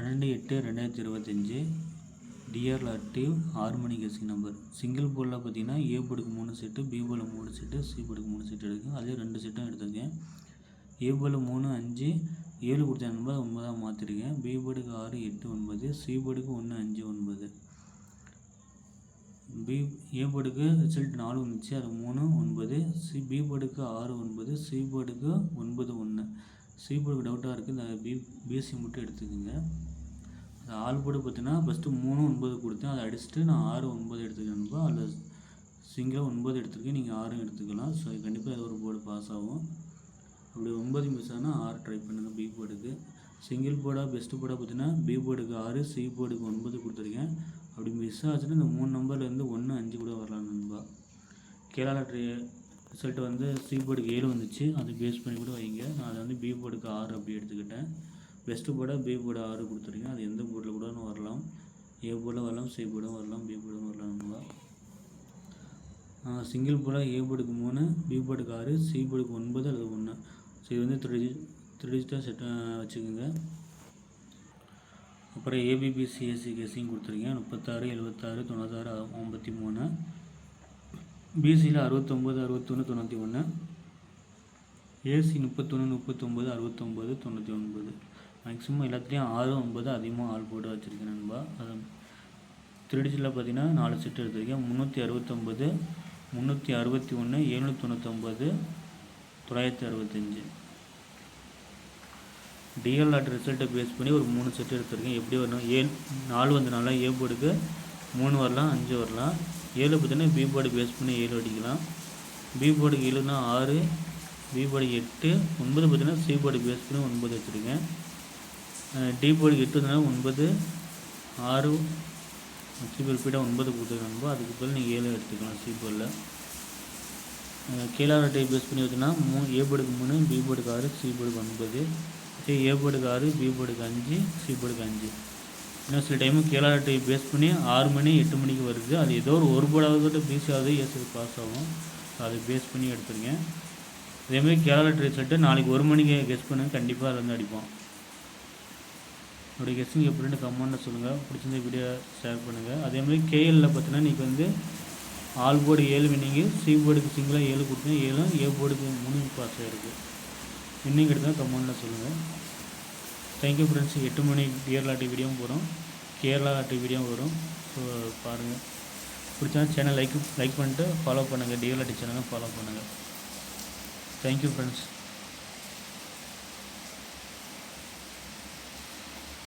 12/8/2025 dear lottery harmony guessing number. Single போர்டில் பார்த்தீங்கன்னா ஏ போர்டுக்கு 3 செட்டு, பி போர்டில் 3 செட்டு, சி போர்டுக்கு 3 செட்டு எடுக்கும். அதே 2 செட்டும் எடுத்திருக்கேன். ஏ போர்டில் 3, 5, 7 கொடுத்த நம்பர் 9 மாற்றிருக்கேன். பி போர்டுக்கு 6, 8, 9, சி போர்டுக்கு 1, 5, 9. ஏ போர்டுக்கு ரிசல்ட் 4 வந்துச்சு, அது 3, 9. பி போர்டுக்கு 6, 9, சி போர்டுக்கு 9, 1. சி போர்டுக்கு டவுட்டாக இருக்குது, இந்த பிஎஸ்சி மட்டும் எடுத்துக்கோங்க. அது ஆல் போர்டு பார்த்தீங்கன்னா ஃபஸ்ட்டு 3, 9 கொடுத்தேன், அதை அடிச்சுட்டு நான் 6, 9 எடுத்துக்கிறேன்ப்பா. அதில் சிங்கிளாக 9 எடுத்துருக்கேன், நீங்கள் 6 எடுத்துக்கலாம். ஸோ கண்டிப்பாக அது ஒரு போர்டு பாஸ் ஆகும். அப்படி 9 மிஸ் ஆனால் 6 ட்ரை பண்ணுங்கள் பி போர்டுக்கு. சிங்கிள் போர்டாக பெஸ்ட்டு போர்டாக பார்த்தீங்கன்னா பி போர்டுக்கு 6, சி போர்டுக்கு 9 கொடுத்துருக்கேன். அப்படி மிஸ் ஆச்சுன்னா இந்த 3 நம்பர்லேருந்து 1, 5 கூட வரலாம் நண்பா. கேரளா லாட்ரி ரிசல்ட் வந்து சி போர்டுக்கு 7 வந்துச்சு, அது பேஸ் பண்ணி கூட வைங்க. நான் அதை வந்து பி போர்டுக்கு 6 அப்படி எடுத்துக்கிட்டேன். பெஸ்ட்டு போர்டாக பி போர்டு 6 கொடுத்துருக்கேன். அது எந்த போர்டில் கூட வரலாம், ஏ போர்டில் வரலாம், சி போர்டும் வரலாம், பி போர்டும் வரலாம் நண்பா. சிங்கிள் போர்டாக ஏ போர்டுக்கு 3, பி போர்டுக்கு 6, சி போர்டுக்கு 9 அல்லது 1. ஸோ இது வந்து 3 டிஜிட்டாக செட் வச்சுக்கோங்க. அப்புறம் ஏபிபிசிஎஸ்சி கெஸ்ஸிங் கொடுத்துருக்கேன். 36, 76, 96, 53. பிசியில் 69, 61, 91. ஏசி 31, 39, 69, 99. மேக்ஸிமம் எல்லாத்துலேயும் 6, 9 அதிகமாக ஆல் போட்டு வச்சுருக்கேன் நண்பா. அது 3 டிஜிட்டில் பார்த்தீங்கன்னா 4 செட்டு எடுத்திருக்கேன். 369, 361, 799, 965. டிஎல் லாட் ரிசல்ட்டை பேஸ் பண்ணி ஒரு 3 செட்டு எடுத்திருக்கேன். எப்படி வரணும், 4 வந்தனால ஏ போர்டுக்கு 3 வரலாம், 5 வரலாம். 7 பார்த்தீங்கன்னா பி போர்டு பேஸ் பண்ணி 7 அடிக்கலாம். பி போர்டுக்கு 7னா 6, பி போர்டுக்கு 8, 9 பார்த்தீங்கன்னா சி போர்டு பேஸ் பண்ணி 9 வச்சுருக்கேன். டி போர்டுக்கு 8 வந்தனால 9, 6 சிபிஎல் பீடாக 9 கொடுத்துருக்காங்க. அதுக்கு பதில் நீங்கள் 7 எடுத்துக்கலாம் சி போர்டில். கேரளா லாட்டை பேஸ் பண்ணி வச்சுன்னா ஏ போர்டுக்கு 3, பி போர்டுக்கு 6, சி போர்டுக்கு 9. ஏ போர்டுக்கு 6, பி போர்டுக்கு 5, சி போர்டுக்கு 5. இன்னும் சில டைமு கேரளா லாட்டை பேஸ் பண்ணி 6 மணி 8 மணிக்கு வருது. அது ஏதோ ஒரு போர்டாவது பிசியாவது ஏசி பாஸ் ஆகும். அதை பேஸ் பண்ணி எடுத்துருங்க. அதேமாதிரி கேரளா லாட்டரி ரிசல்ட்டு நாளைக்கு 1 மணிக்கு கெஸ் பண்ணுங்கள், கண்டிப்பாக அதில் வந்து அடிப்போம். என்னுடைய கெஸ்ஸிங் எப்படின்னு கமெண்ட்டில் சொல்லுங்கள். பிடிச்சிருந்த வீடியோ ஷேர் பண்ணுங்கள். அதேமாதிரி கேஎல்லில் பார்த்தீங்கன்னா இன்றைக்கி வந்து ஆல் போர்டு 7 வின்னிங்கு, சி போர்டுக்கு சிங்கிளாக 7 கொடுத்தேன், 7, ஏ போர்டுக்கு 3 பாஸ் ஆகிருக்கு. வின்னிங் எடுத்தால் கமெண்ட்டில் சொல்லுங்கள். Thank you friends. 8 மணி டிஆர் லாட்டரி வீடியோவும் போகிறோம், கேரளா லாட்டரி வீடியோவும் வரும். ஸோ பாருங்கள். பிடிச்சா சேனல் லைக் பண்ணிட்டு ஃபாலோ பண்ணுங்கள். டிஆர் லாட்டரி சேனலை ஃபாலோ பண்ணுங்கள். Thank you friends.